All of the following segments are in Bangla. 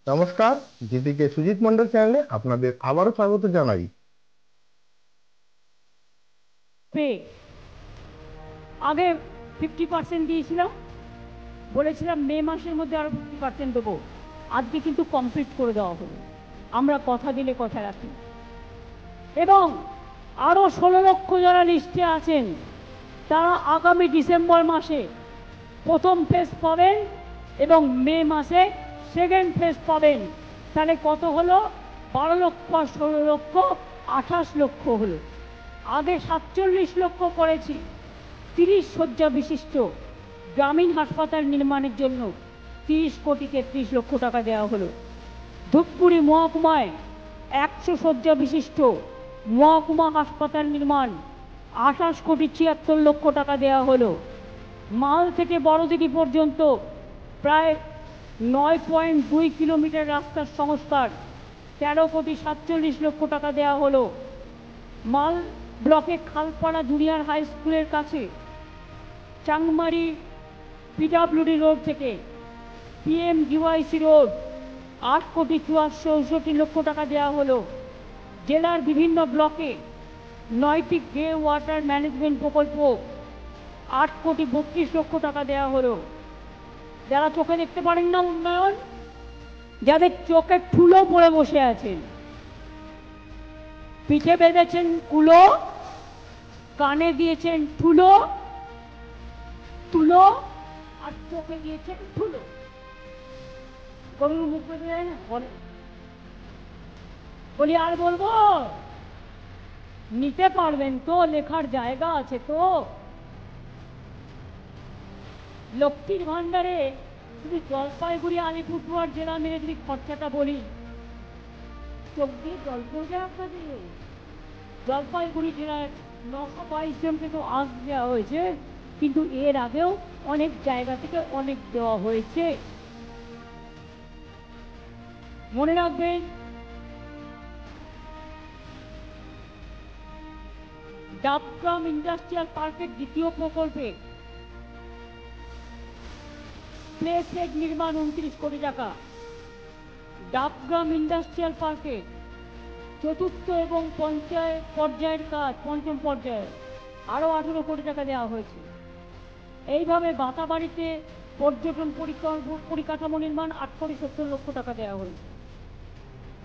নমস্কার। জিদিকে সুজিত মন্ডল চ্যানেলে আপনাদের আবারও স্বাগত জানাই। আগে 50% দিয়েছিলাম, বলেছিলাম মে মাসের মধ্যে আরো 50% দেবো। আজকে কিন্তু কমপ্লিট করে দেওয়া হলো। আমরা কথা দিলে কথা রাখি। এবং আরো 16 লক্ষ যারা লিস্টে আছেন তারা আগামী ডিসেম্বর মাসে প্রথম ফেজ পাবেন এবং মে মাসে সেকেন্ড ফেজ পাবেন। তাহলে কত হলো? 12 লক্ষ আর 16 লক্ষ 28 লক্ষ হলো। আগে 47 লক্ষ করেছি 30 শয্যা বিশিষ্ট গ্রামীণ হাসপাতাল নির্মাণের জন্য 30 কোটি 33 লক্ষ টাকা দেওয়া হলো। ধূপগুড়ি মহকুমায় 100 শয্যা বিশিষ্ট মহকুমা হাসপাতাল নির্মাণ 28 কোটি 76 লক্ষ টাকা দেওয়া হলো। মাল থেকে বড়দিঘি পর্যন্ত প্রায় 9.2 কিলোমিটার রাস্তার সংস্কার 13 কোটি 47 লক্ষ টাকা দেওয়া হলো। মাল ব্লকে খালপাড়া জুনিয়র হাই স্কুলের কাছে চাংমারি পিডব্লিউডি রোড থেকে পিএমজিওয়াইসি রোড 8 কোটি 64 লক্ষ টাকা দেওয়া হলো। জেলার বিভিন্ন ব্লকে 9টি গ্রে ওয়াটার ম্যানেজমেন্ট প্রকল্প 8 কোটি 32 লক্ষ টাকা দেওয়া হলো। যারা চোখে দেখতে পারেন না উন্নয়ন, যাদের চোখে ঠুলো পড়ে বসে আছেন, পিঠে বেঁধেছেন কুলো, কানে দিয়েছেন ঠুলো তুলো, আর চোখে দিয়েছেন ঠুলো। গরুর মুখ বেঁধে যায় না, বলি আর বলবো? নিতে পারবেন তো? লেখার জায়গা আছে তো? লক্ষ্মীর ভান্ডারে যদি জলপাইগুড়ি আলিপুরদুয়ার জেলা মিলে যদি খরচাটা বলি, চোখ দিয়ে জল পড়বে আপনাদের। জলপাইগুড়ি জেলার 922 জনকে তো আজ দেওয়া হয়েছে, কিন্তু এর আগেও অনেক জায়গা থেকে অনেক দেওয়া হয়েছে। মনে রাখবেন, ডাবগ্রাম ইন্ডাস্ট্রিয়াল পার্কের দ্বিতীয় প্রকল্পে প্লে সেট নির্মাণ 29 কোটি টাকা। ডাবগ্রাম ইন্ডাস্ট্রিয়াল পার্কে চতুর্থ এবং পর্যায়ের কাজ, পঞ্চম পর্যায়ে আরো 18 কোটি টাকা দেওয়া হয়েছে। এইভাবে বাতাবাড়িতে পর্যটন পরিকাঠামো নির্মাণ 8 কোটি 70 লক্ষ টাকা দেওয়া হয়েছে।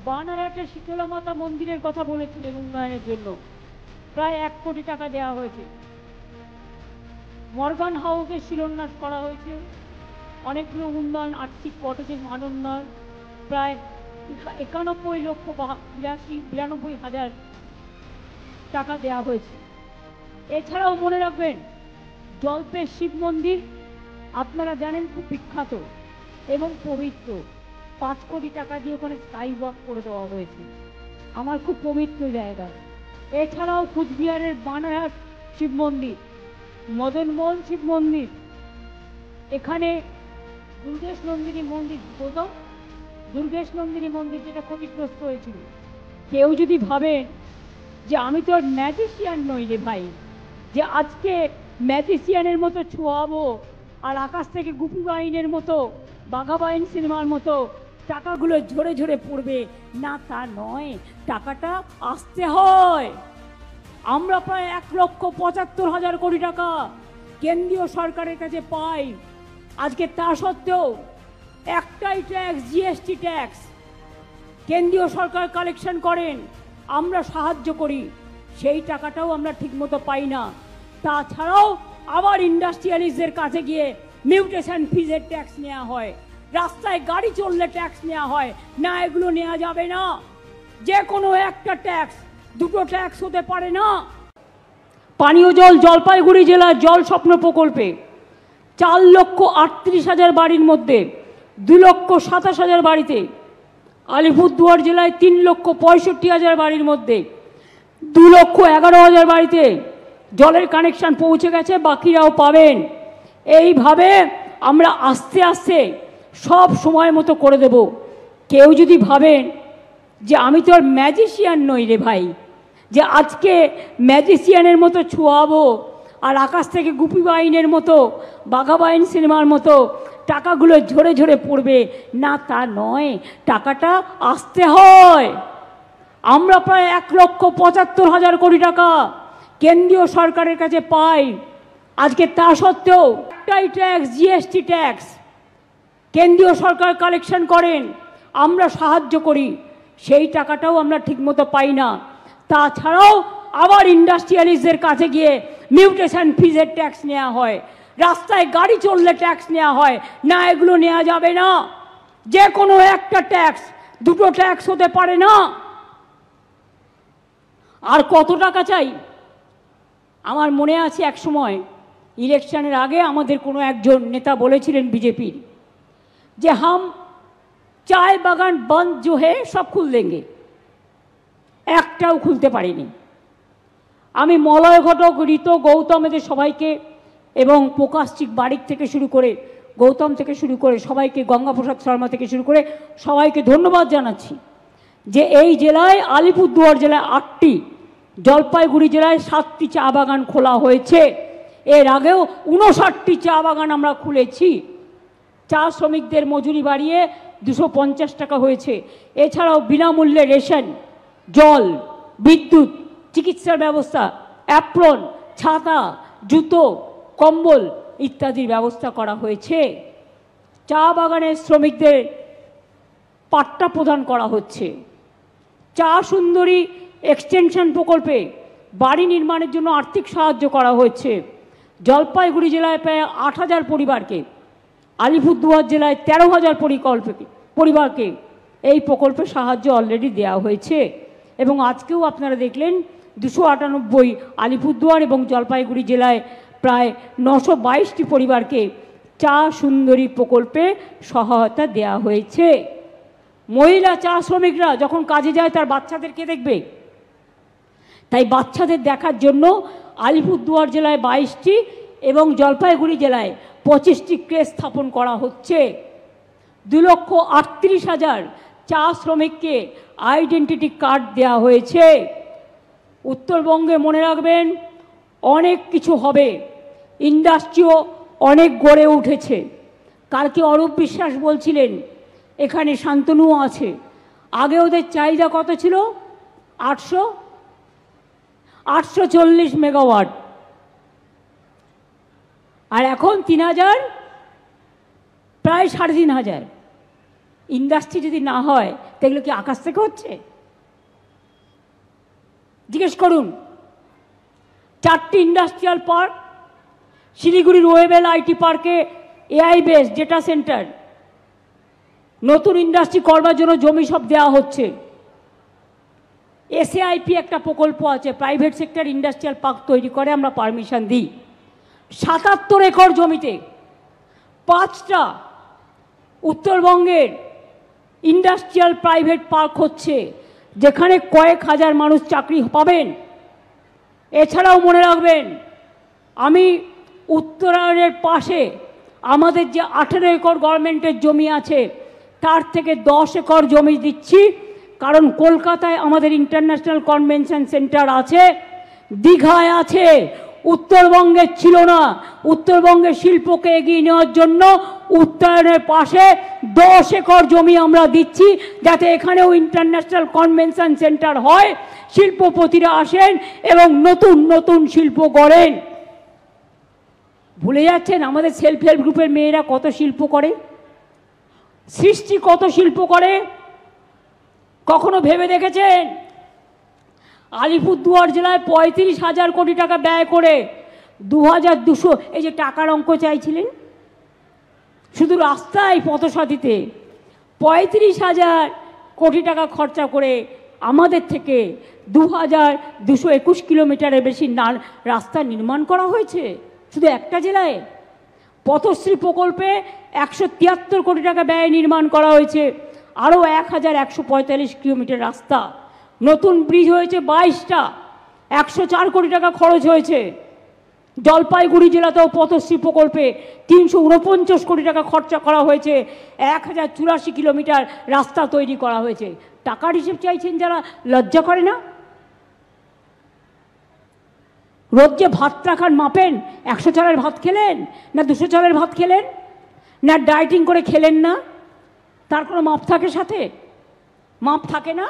বানারহাটের শীতলা মাতা মন্দিরের কথা বলেছিলেন উন্নয়নের জন্য, প্রায় 1 কোটি টাকা দেওয়া হয়েছে। মর্গান হাউসের শিলান্যাস করা হয়েছে। অনেকগুলো উন্নয়ন, আর্থিক পদ্ধতির মান উন্নয়ন, প্রায় 91 লক্ষ 92 হাজার টাকা দেওয়া হয়েছে। এছাড়াও মনে রাখবেন, জলপের শিব মন্দির আপনারা জানেন খুব বিখ্যাত এবং পবিত্র। 5 কোটি টাকা দিয়ে ওখানে স্কাই ওয়াক করে দেওয়া হয়েছে। আমার খুব পবিত্র জায়গা। এছাড়াও কুচবিহারের বানারহাট শিব মন্দির, মদনমোহন শিব মন্দির, এখানে দুর্গেশ নন্দিনী মন্দির, দুর্গেশ নন্দিনী মন্দির যেটা ক্ষতিগ্রস্ত হয়েছিল। কেউ যদি ভাবেন যে আমি তো আর ম্যাজিশিয়ান নই রে ভাই, যে আজকে ম্যাজিশিয়ানের মতো ছোঁয়াবো আর আকাশ থেকে গুপি বাইনের মতো, বাঘা বাইন সিনেমার মতো টাকাগুলো ঝরে ঝরে পড়বে, না তা নয়। টাকাটা আসতে হয়। আমরা প্রায় 1,75,000 কোটি টাকা কেন্দ্রীয় সরকারের কাছে পাই। আজকে তা সত্ত্বেও একটাই ট্যাক্স, জিএসটি ট্যাক্স কেন্দ্রীয় সরকার কালেকশন করেন, আমরা সাহায্য করি, সেই টাকাটাও আমরা ঠিকমতো পাই না। তাছাড়াও আবার ইন্ডাস্ট্রিয়ালিস্টদের কাছে গিয়ে মিউটেশন ফিজের ট্যাক্স নেওয়া হয়, রাস্তায় গাড়ি চললে ট্যাক্স নেওয়া হয় না। এগুলো নেওয়া যাবে না। যে কোনো একটা ট্যাক্স, দুটো ট্যাক্স হতে পারে না। পানীয় জল জলপাইগুড়ি জেলার জল স্বপ্ন প্রকল্পে 4,38,000 বাড়ির মধ্যে 2,27,000 বাড়িতে, আলিপুরদুয়ার জেলায় 3,65,000 বাড়ির মধ্যে 2,11,000 বাড়িতে জলের কানেকশন পৌঁছে গেছে, বাকিরাও পাবেন। এইভাবে আমরা আস্তে আস্তে সব সময় মতো করে দেব। কেউ যদি ভাবেন যে আমি তো আর ম্যাজিশিয়ান নই রে ভাই, যে আজকে ম্যাজিশিয়ানের মতো ছোঁয়াবো আর আকাশ থেকে গুপি বাইনের মতো, বাঘা বাইন সিনেমার মতো টাকাগুলো ঝরে ঝরে পড়বে না, তা নয়, টাকাটা আসতে হয়। আমরা প্রায় 1,75,000 কোটি টাকা কেন্দ্রীয় সরকারের কাছে পাই। আজকে তা সত্ত্বেও একটাই ট্যাক্স, জিএসটি ট্যাক্স কেন্দ্রীয় সরকার কালেকশন করেন, আমরা সাহায্য করি, সেই টাকাটাও আমরা ঠিকমতো পাই না। তাছাড়াও আবার ইন্ডাস্ট্রিয়ালিস্টদের কাছে গিয়ে মিউটেশন ফিজের ট্যাক্স নেওয়া হয়, রাস্তায় গাড়ি চললে ট্যাক্স নেওয়া হয় না, এগুলো নেওয়া যাবে না। যে কোনো একটা ট্যাক্স, দুটো ট্যাক্স হতে পারে না। আর কত টাকা চাই? আমার মনে আছে এক সময় ইলেকশনের আগে আমাদের কোনো একজন নেতা বলেছিলেন বিজেপির, যে হাম চায় বাগান বন্ধ जो है সব খুল দেंगे, একটাও খুলতে পারিনি। আমি মলয় ঘটক, ঋত, গৌতম এদের সবাইকে এবং প্রকাশচিক বাড়ির থেকে শুরু করে গৌতম থেকে শুরু করে সবাইকে, গঙ্গাপ্রসাদ শর্মা থেকে শুরু করে সবাইকে ধন্যবাদ জানাচ্ছি যে এই জেলায় আলিপুরদুয়ার জেলায় 8টি, জলপাইগুড়ি জেলায় 7টি চা বাগান খোলা হয়েছে। এর আগেও 59টি চা বাগান আমরা খুলেছি। চা শ্রমিকদের মজুরি বাড়িয়ে 250 টাকা হয়েছে। এছাড়াও বিনামূল্যে রেশন, জল, বিদ্যুৎ, চিকিৎসার ব্যবস্থা, অ্যাপ্রন, ছাতা, জুতো, কম্বল ইত্যাদির ব্যবস্থা করা হয়েছে। চা বাগানের শ্রমিকদের পাট্টা প্রদান করা হচ্ছে। চা সুন্দরী এক্সটেনশন প্রকল্পে বাড়ি নির্মাণের জন্য আর্থিক সাহায্য করা হচ্ছে। জলপাইগুড়ি জেলায় প্রায় 8,000 পরিবারকে, আলিপুরদুয়ার জেলায় 13,000 পরিবারকে এই প্রকল্পে সাহায্য অলরেডি দেওয়া হয়েছে। এবং আজকেও আপনারা দেখলেন 298 আলিপুরদুয়ার এবং জলপাইগুড়ি জেলায় প্রায় 922টি পরিবারকে চা সুন্দরী প্রকল্পে সহায়তা দেওয়া হয়েছে। মহিলা চা শ্রমিকরা যখন কাজে যায় তার বাচ্চাদেরকে দেখবে, তাই বাচ্চাদের দেখার জন্য আলিপুরদুয়ার জেলায় 22টি এবং জলপাইগুড়ি জেলায় 25টি ক্রেচ স্থাপন করা হচ্ছে। 2,38,000 চা শ্রমিককে আইডেন্টিটি কার্ড দেওয়া হয়েছে। উত্তরবঙ্গে মনে রাখবেন অনেক কিছু হবে, ইন্ডাস্ট্রিও অনেক গড়ে উঠেছে। কালকে অরূপ বিশ্বাস বলছিলেন এখানে শান্তনুও আছে, আগে ওদের চাহিদা কত ছিল? 840 মেগাওয়াট, আর এখন 3,000, প্রায় 3,500। ইন্ডাস্ট্রি যদি না হয় তাহলে কি আকাশ থেকে হচ্ছে? জিজ্ঞেস করুন। 4টি ইন্ডাস্ট্রিয়াল পার্ক, শিলিগুড়ির ওয়েবেল আইটি পার্কে এআই বেস ডেটা সেন্টার, নতুন ইন্ডাস্ট্রি করবার জন্য জমি সব দেওয়া হচ্ছে। এসএআইপি একটা প্রকল্প আছে, প্রাইভেট সেক্টর ইন্ডাস্ট্রিয়াল পার্ক তৈরি করে, আমরা পারমিশন দিই। 77 একর জমিতে 5টা উত্তরবঙ্গের ইন্ডাস্ট্রিয়াল প্রাইভেট পার্ক হচ্ছে, যেখানে কয়েক হাজার মানুষ চাকরি পাবেন। এছাড়াও মনে রাখবেন, আমি উত্তরায়ণের পাশে আমাদের যে 18 একর গভর্নমেন্টের জমি আছে তার থেকে 10 একর জমি দিচ্ছি, কারণ কলকাতায় আমাদের ইন্টারন্যাশনাল কনভেনশন সেন্টার আছে, দীঘায় আছে, উত্তরবঙ্গে ছিল না। উত্তরবঙ্গের শিল্পকে এগিয়ে নেওয়ার জন্য উত্তরায়ণের পাশে 10 একর জমি আমরা দিচ্ছি, যাতে এখানেও ইন্টারন্যাশনাল কনভেনশন সেন্টার হয়, শিল্পপতিরা আসেন এবং নতুন নতুন শিল্প গড়েন। ভুলে যাচ্ছেন আমাদের সেলফ হেল্প গ্রুপের মেয়েরা কত শিল্প করে, সৃষ্টি কত শিল্প করে, কখনো ভেবে দেখেছেন? আলিপুরদুয়ার জেলায় 35,000 কোটি টাকা ব্যয় করে 2,200, এই যে টাকার অঙ্ক চাইছিলেন, শুধু রাস্তায় পথসাথীতে 35,000 কোটি টাকা খরচা করে আমাদের থেকে 2,221 কিলোমিটারের বেশি রাস্তা নির্মাণ করা হয়েছে শুধু একটা জেলায়। পথশ্রী প্রকল্পে 173 কোটি টাকা ব্যয়ে নির্মাণ করা হয়েছে, আরও 1,145 কিলোমিটার রাস্তা। নতুন ব্রিজ হয়েছে 22টা, 104 কোটি টাকা খরচ হয়েছে। জলপাইগুড়ি জেলাতেও পথশ্রী প্রকল্পে 349 কোটি টাকা খরচা করা হয়েছে, 1,084 কিলোমিটার রাস্তা তৈরি করা হয়েছে। টাকার হিসেব চাইছেন যারা, লজ্জা করে না? রোজ যে ভাতটা খান মাপেন, 100 চালের ভাত খেলেন না 200 চালের ভাত খেলেন? না ডায়েটিং করে খেলেন না, তার কোনো মাপ থাকে সাথে? মাপ থাকে না।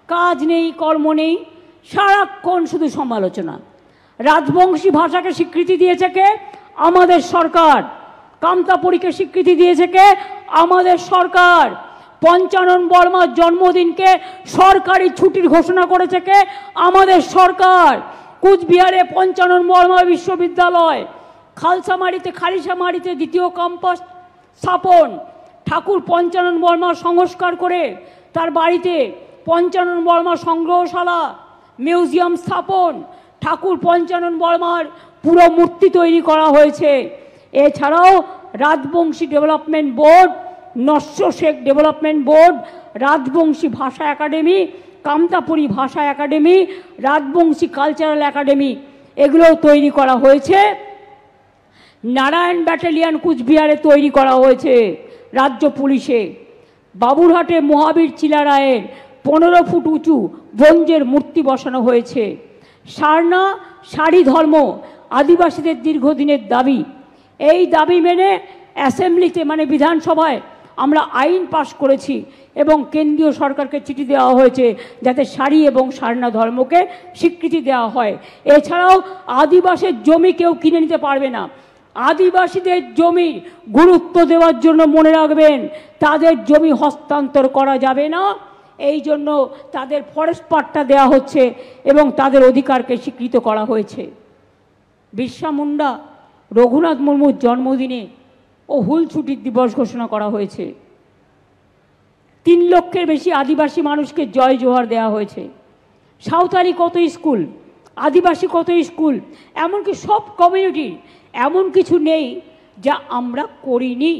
কাজ নেই, কর্ম নেই, সারাক্ষণ শুধু সমালোচনা। রাজবংশী ভাষাকে স্বীকৃতি দিয়েছে কে? আমাদের সরকার। কামতাপুরীকে স্বীকৃতি দিয়েছে কে? আমাদের সরকার। পঞ্চানন বর্মার জন্মদিনকে সরকারি ছুটির ঘোষণা করেছে কে? আমাদের সরকার। কুচবিহারে পঞ্চানন বর্মা বিশ্ববিদ্যালয়, খালসামারিতে খালিসামারিতে দ্বিতীয় ক্যাম্পাস স্থাপন, ঠাকুর পঞ্চানন বর্মার সংস্কার করে তার বাড়িতে পঞ্চানন বর্মা সংগ্রহশালা মিউজিয়াম স্থাপন, ঠাকুর পঞ্চানন বর্মার পুরো মূর্তি তৈরি করা হয়েছে। এছাড়াও রাজবংশী ডেভেলপমেন্ট বোর্ড, নস্য শেখ ডেভেলপমেন্ট বোর্ড, রাজবংশী ভাষা একাডেমি, কামতাপুরী ভাষা একাডেমি, রাজবংশী কালচারাল একাডেমি, এগুলোও তৈরি করা হয়েছে। নারায়ণ ব্যাটালিয়ন কুচবিহারে তৈরি করা হয়েছে রাজ্য পুলিশে। বাবুরহাটে মহাবীর চিলারায়ের 15 ফুট উঁচু ব্রোঞ্জের মূর্তি বসানো হয়েছে। সারনা শাড়ি ধর্ম আদিবাসীদের দীর্ঘদিনের দাবি। এই দাবি মেনে অ্যাসেম্বলিতে মানে বিধানসভায় আমরা আইন পাশ করেছি এবং কেন্দ্রীয় সরকারকে চিঠি দেওয়া হয়েছে যাতে শাড়ি এবং সারনা ধর্মকে স্বীকৃতি দেওয়া হয়। এছাড়াও আদিবাসীর জমি কেউ কিনে নিতে পারবে না। আদিবাসীদের জমি গুরুত্ব দেওয়ার জন্য মনে রাখবেন, তাদের জমি হস্তান্তর করা যাবে না। এই জন্য তাদের ফরেস্ট পাট্টা দেওয়া হচ্ছে এবং তাদের অধিকারকে স্বীকৃত করা হয়েছে। বিরসা মুন্ডা রঘুনাথ মুর্মুর জন্মদিনে ও হুল ছুটির দিবস ঘোষণা করা হয়েছে। 3 লক্ষের বেশি আদিবাসী মানুষকে জয় জোহার দেওয়া হয়েছে। সাঁওতালি কত স্কুল, আদিবাসী কত স্কুল, এমনকি সব কমিউনিটির এমন কিছু নেই যা আমরা করিনি।